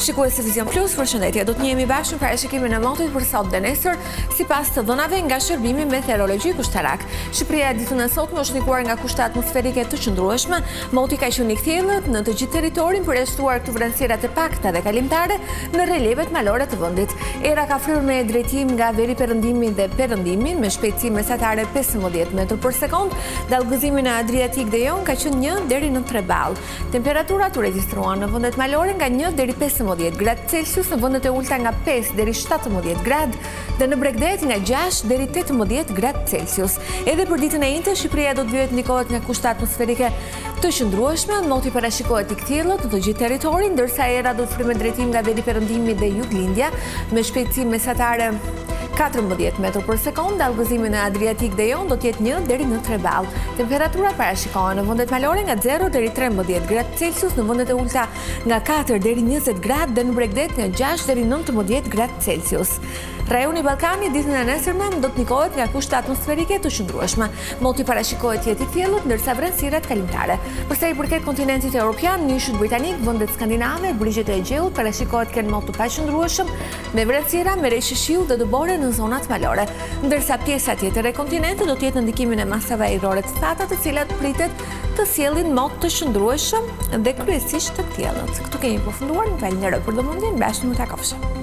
Shikues e Vision Plus, përshëndetje. Do të njihemi bashkë në parashikimin e motit për sot dhe nesër, sipas të dhënave nga Shërbimi Meteorologjik Ushtarak. Shqipëria ditën e sotme është ndikuar nga kushte atmosferike të qëndrueshme. Moti ka qenë i kthjellët në të gjithë territorin, përjashtuar këto vrenësira të pakta dhe kalimtare në relevet malore të vendit. Era ka fryrë me drejtim nga veri perëndimi dhe perëndimin me shpejtësi mesatare 15 metër për sekond. Dallgëzimi në Adriatik dhe Jon ka qenë 1 deri në 3 ball. Temperaturat u regjistruan në vendet malore nga 1 deri 15 gradë Celsius, në vendet e ulta nga 5 deri 17 gradë dhe në Bregdet nga 6 deri 18 gradë Celsius. Edhe për ditën e njëjtë, Shqipëria do të vijë ndikohet nga kushte atmosferike të qëndrueshme, moti parashikohet i kthjellët në të gjithë territorin, ndërsa era do të frymë me drejtim nga veri perëndimi dhe juglindja me shpejtësi mesatare 14 metër për sekond. Dallgëzimi në Adriatik dhe Jon do të jetë 1 deri në 3 ball. Temperatura parashikohen në vendet malore nga 0 deri 13 gradë Celsius, në vendet e ulta nga 4 deri 20 gradë dhe në Bregdet nga 6 deri 19 gradë Celsius. Rajoni Ballkani ditën e nesërme do të ndikohet nga kushte atmosferike të qëndrueshme. Moti parashikohet të jetë i kthjellët, ndërsa vrenësirat kalimtare. Për sa i përket kontinentit evropian, Njëshut Britanik, vendet skandinave, brigjet e Egjeut parashikohet të kenë mot të paqëndrueshëm me vrenësira me reshë shiu dhe dëbore në zonat malore, ndërsa pjesa tjetër e kontinentit do të jetë në ndikimin e masave ajrore të thata, të cilat pritet të sjellin mot të qëndrueshëm dhe kryesisht të kthjellët. Këtu kemi përfunduar, një falënderoj për vëmendjen, bashkë në takofshëm.